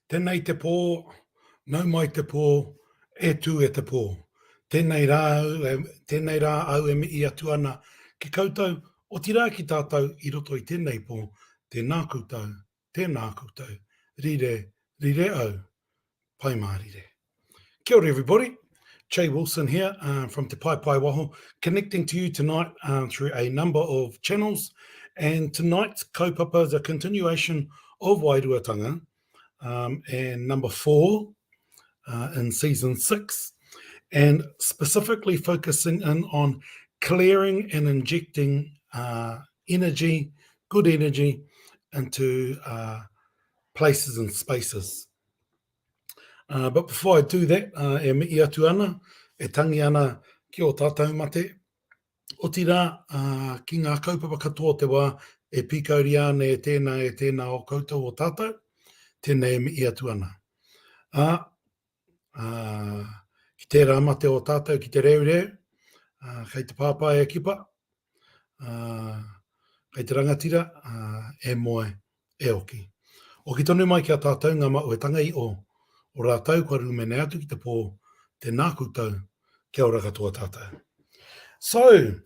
Tēnei te pō, nau mai te pō, e tū e te pō. Tēnei rā au e mii atu ana ki koutou, o tirā ki tātou i roto i tēnei pō, tēnā koutou, rire au, pai mā rire. Kia ora everybody, Jay Wilson here from Te Pai Pai Waho, connecting to you tonight through a number of channels, and tonight's kaupapa is a continuation of WAIRUATANGA, and number 4 in season 6, and specifically focusing in on clearing and injecting energy, good energy, into places and spaces. But before I do that, e mii atu ana, e tangi ana ki o tātou mate, o tira ki ngā kaupapa katoa te wā, e pikauri ana e tēnā o koutou o tātou, tēnei e mii atu ana. Ki tērā mate o tātou ki te reureu, kei te pāpai e kipa, kei te rangatira, e moe e oki. O ki tonu mai ki a tātou ngā mauetanga i o rātou kua rumene atu ki te pō, tēnā koutou, kia ora katoa tātou. So,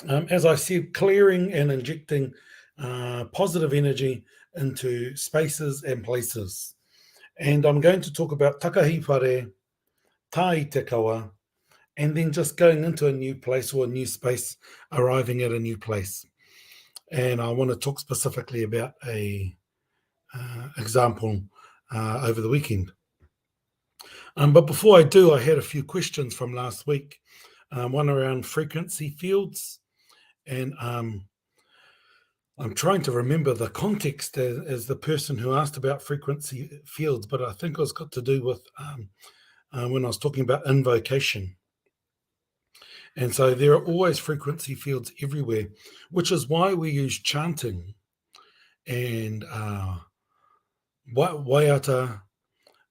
as I said, clearing and injecting positive energy into spaces and places. And I'm going to talk about takahipare, tai te kawa, and then just going into a new place or a new space, arriving at a new place. And I want to talk specifically about a example over the weekend. But before I do, I had a few questions from last week, one around frequency fields, and I'm trying to remember the context as the person who asked about frequency fields, but I think it was got to do with when I was talking about invocation. And so there are always frequency fields everywhere, which is why we use chanting and waiata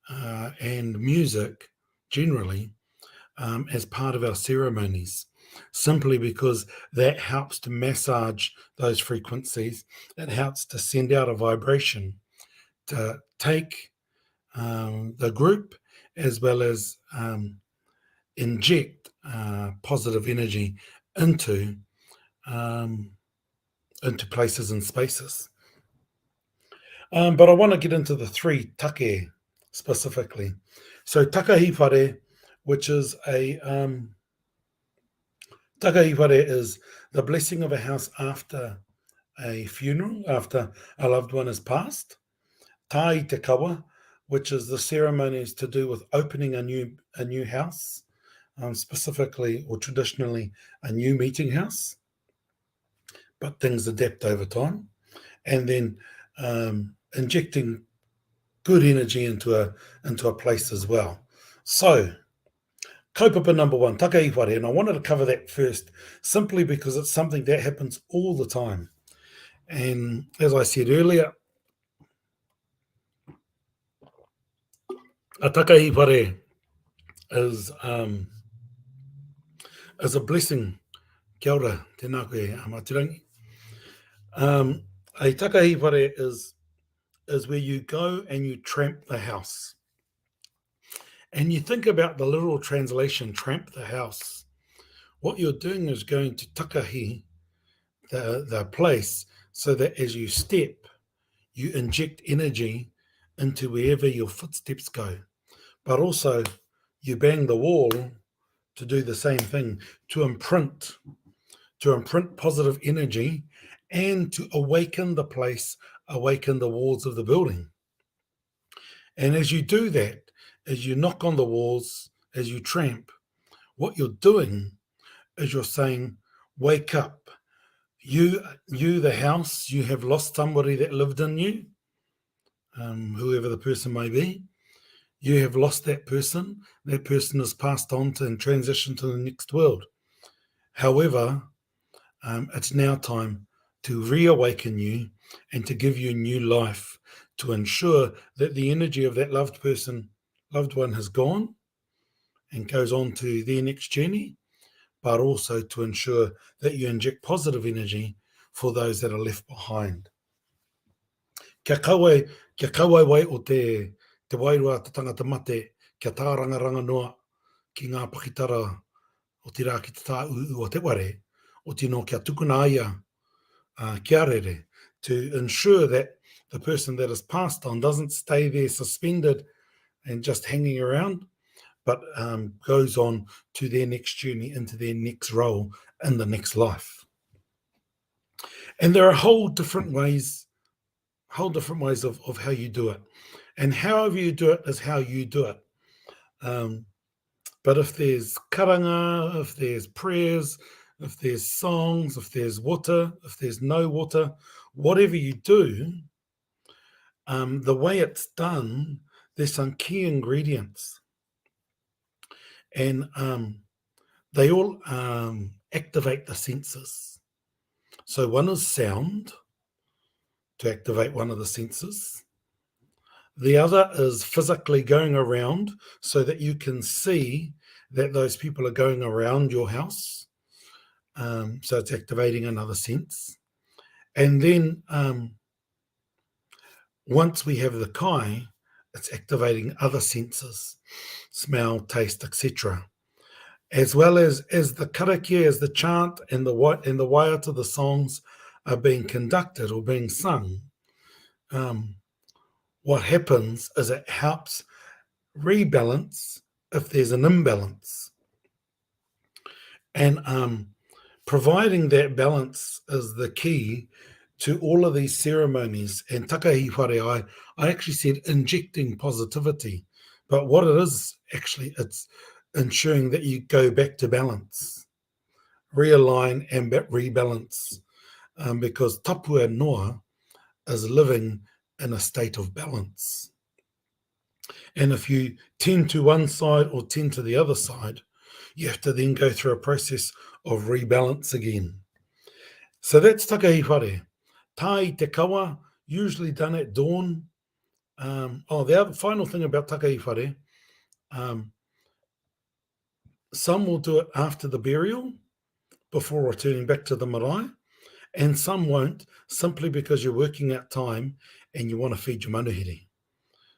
and music generally as part of our ceremonies, simply because that helps to massage those frequencies. It helps to send out a vibration to take the group as well as inject positive energy into places and spaces. But I want to get into the 3 take specifically. So takahipare, which is takahipare is the blessing of a house after a funeral, after a loved one has passed. Tai te kawa, which is the ceremonies to do with opening a new house, specifically or traditionally a new meeting house, but things adapt over time. And then injecting good energy into a place as well. So, kaupapa number 1, takahipare, and I wanted to cover that first, simply because it's something that happens all the time. And as I said earlier, a takahipare is a blessing. Kia ora, tēnā koe, amatirangi. A takahipare is where you go and you tramp the house. And you think about the literal translation, tramp the house. What you're doing is going to takahi the place, so that as you step, you inject energy into wherever your footsteps go. But also you bang the wall to do the same thing, to imprint positive energy and to awaken the place, awaken the walls of the building. And as you do that, as you knock on the walls, as you tramp, what you're doing is you're saying, wake up. You, the house, you have lost somebody that lived in you, whoever the person may be. You have lost that person. That person has passed on and transitioned to the next world. However, it's now time to reawaken you and to give you new life, to ensure that the energy of that loved one has gone and goes on to their next journey, but also to ensure that you inject positive energy for those that are left behind. Kia kaua wai o te wairuatatanga te mate, kia tā ranga noa ki ngā pakitara o te rā ki te tā uu o te ware, o tino kia tukuna ia kia rere, to ensure that the person that is passed on doesn't stay there suspended and just hanging around, but goes on to their next journey, into their next role in the next life. And there are whole different ways of how you do it. And however you do it is how you do it. But if there's karanga, if there's prayers, if there's songs, if there's water, if there's no water, whatever you do, the way it's done, there's some key ingredients. And they all activate the senses. So one is sound, to activate one of the senses. The other is physically going around so that you can see that those people are going around your house. So it's activating another sense. And then once we have the kai, it's activating other senses, smell, taste, etc. As well as the karakia, as the chant and the waiata, the songs are being conducted or being sung. What happens is it helps rebalance if there's an imbalance. And providing that balance is the key to all of these ceremonies. And takahi whare, I actually said injecting positivity. But what it is, actually, it's ensuring that you go back to balance, realign and rebalance. Because tapua noa is living in a state of balance. And if you tend to one side or tend to the other side, you have to then go through a process of rebalance again. So that's takahi whare. Tai te kawa, usually done at dawn. The other final thing about takahi whare, some will do it after the burial, before returning back to the marae, and some won't, simply because you're working out time and you want to feed your manuhiri.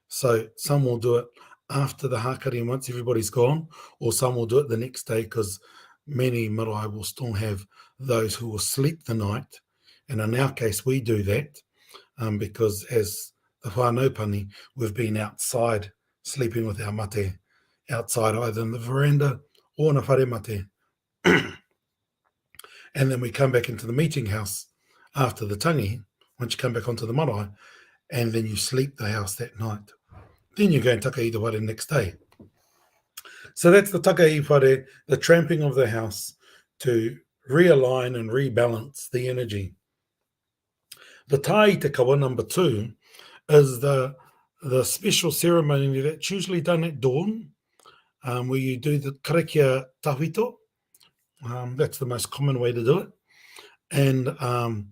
So some will do it after the hakari and once everybody's gone, or some will do it the next day, because many marae will still have those who will sleep the night. And in our case, we do that because as the whānaupani, we've been outside sleeping with our mate, outside either in the veranda or in a whare mate. And then we come back into the meeting house after the tangi, once you come back onto the marae, and then you sleep the house that night. Then you go and takahi the ware next day. So that's the takahi whare, the tramping of the house to realign and rebalance the energy. The tai te kawa, number 2, is the special ceremony that's usually done at dawn, where you do the karakia tawhito. That's the most common way to do it. And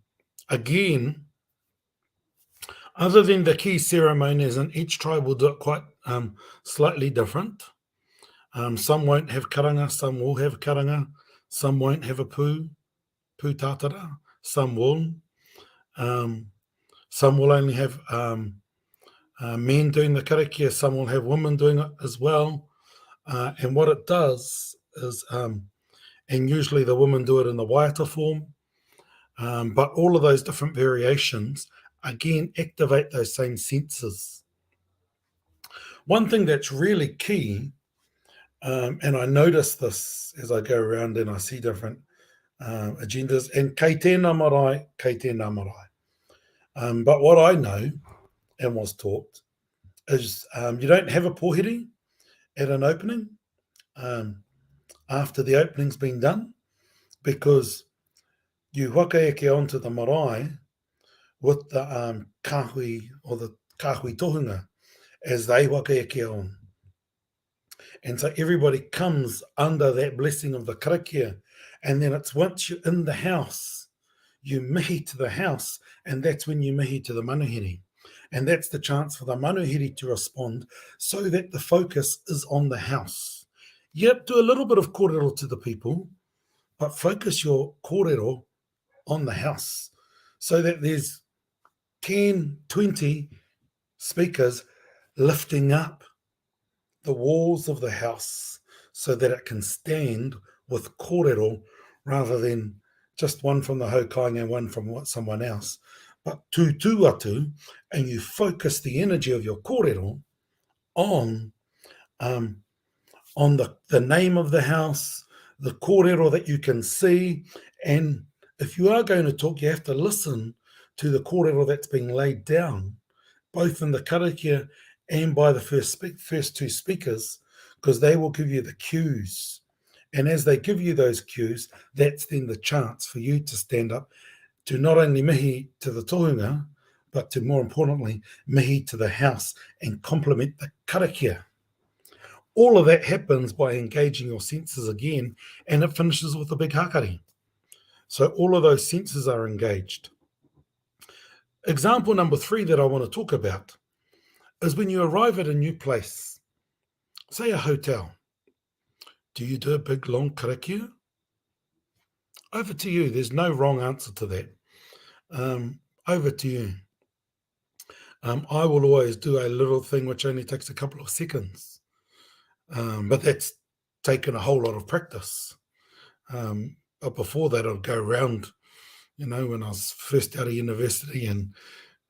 again, other than the key ceremonies, and each tribe will do it quite slightly different. Some won't have karanga, some will have karanga, some won't have a pū tātara, some will. Some will only have men doing the karakia, some will have women doing it as well. And what it does is, and usually the women do it in the waiata form, but all of those different variations, again, activate those same senses. One thing that's really key, and I notice this as I go around and I see different agendas, and kei tēnā marae, kei tēnā marae. But what I know and was taught is you don't have a pōhiri at an opening after the opening's been done, because you whakaeke onto the marae with the kāhui or the kāhui tohunga as they whakaeke on. And so everybody comes under that blessing of the karakia, and then it's once you're in the house, you mihi to the house, and that's when you mihi to the manuhiri. And that's the chance for the manuhiri to respond, so that the focus is on the house. Yep, do a little bit of kōrero to the people, but focus your kōrero on the house, so that there's 10, 20 speakers lifting up the walls of the house so that it can stand with kōrero rather than just one from the haukainga and one from someone else, but two atu, and you focus the energy of your kōrero on the name of the house, the kōrero that you can see, and if you are going to talk, you have to listen to the kōrero that's being laid down, both in the karakia and by the first two speakers, because they will give you the cues. And as they give you those cues, that's then the chance for you to stand up to not only mihi to the tohunga, but to, more importantly, mihi to the house and complement the karakia. All of that happens by engaging your senses again, and it finishes with a big hakari. So all of those senses are engaged. Example number 3 that I want to talk about is when you arrive at a new place, say a hotel. Do you do a big long karakia? Over to you. There's no wrong answer to that. Over to you. I will always do a little thing which only takes a couple of seconds, but that's taken a whole lot of practice. But before that, I'd go around, when I was first out of university and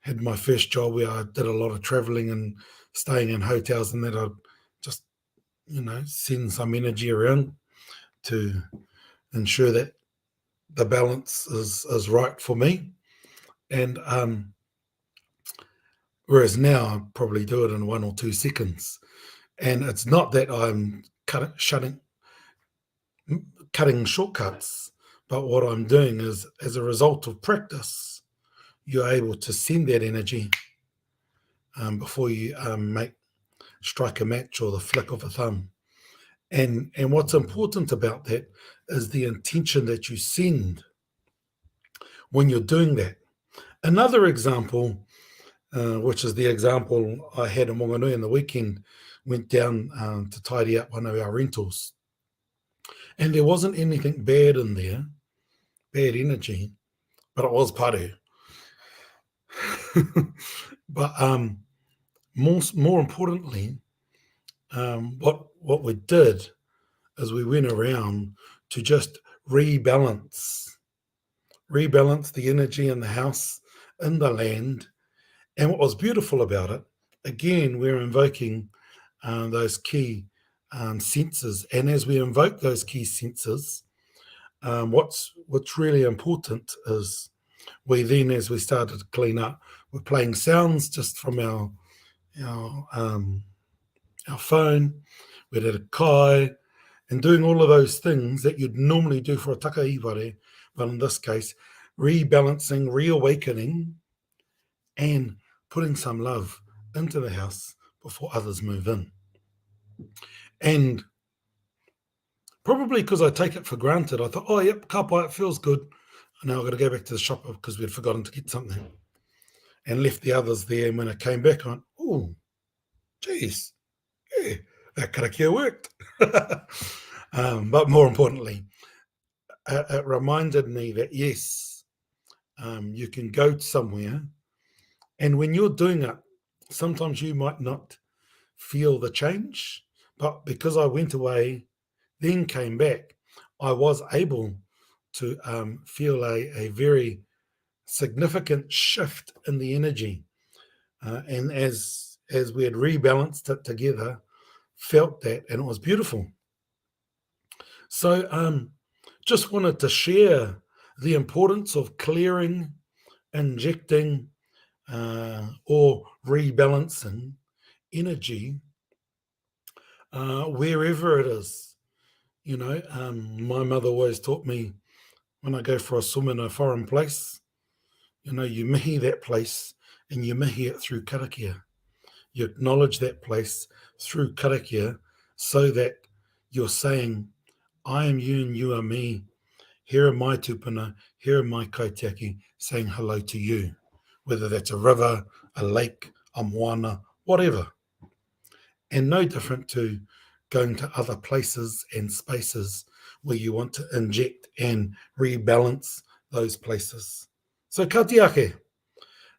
had my first job where I did a lot of traveling and staying in hotels, and that I'd just, send some energy around to ensure that the balance is right for me. And whereas now I probably do it in 1 or 2 seconds. And it's not that I'm cutting shortcuts, but what I'm doing is, as a result of practice, you're able to send that energy before you strike a match or the flick of a thumb. And what's important about that is the intention that you send when you're doing that. Another example, which is the example I had in Wanganui on the weekend, went down to tidy up one of our rentals. And there wasn't anything bad in there, bad energy, but it was paru. But more importantly, what we did is we went around to just rebalance the energy in the house, in the land. And what was beautiful about it, again, we're invoking those key senses. And as we invoke those key senses, what's really important is we then, as we started to clean up, we're playing sounds just from our phone. We did a kai and doing all of those things that you'd normally do for a takaiware, but in this case, rebalancing, reawakening, and putting some love into the house before others move in. And probably because I take it for granted, I thought, oh, yep, kapai, it feels good. Now I've got to go back to the shop because we'd forgotten to get something, and left the others there. And when I came back, I went, oh, geez, yeah, that karakia worked. But more importantly, it reminded me that, yes, you can go somewhere, and when you're doing it, sometimes you might not feel the change, but because I went away, then came back, I was able to feel a very significant shift in the energy. And as we had rebalanced it together, felt that, and it was beautiful. So just wanted to share the importance of clearing, injecting, or rebalancing energy wherever it is. My mother always taught me, when I go for a swim in a foreign place, you mihi that place and you mihi it through karakia. You acknowledge that place through karakia so that you're saying, I am you and you are me. Here are my tupuna, here are my kaitiaki, saying hello to you, whether that's a river, a lake, a moana, whatever. And no different to going to other places and spaces where you want to inject and rebalance those places. So ka te ake.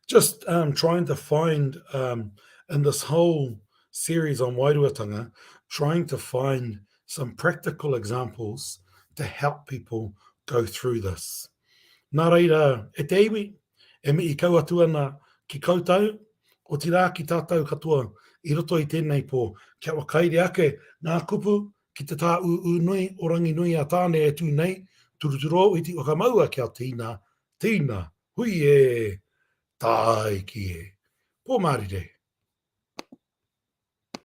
just trying to find, in this whole series on Wairuatanga, trying to find some practical examples to help people go through this. Nā reira, e te iwi, e mi I kau atu ana ki koutou, o ti rā ki tātou katoa I roto I tēnei pō. Kia wakaire ake ngā kupu ki te tā u nui, orangi nui a tāne e tū nei, turuturo I ti whakamaua kia tīna, hui e, tai ki e. Pō marire.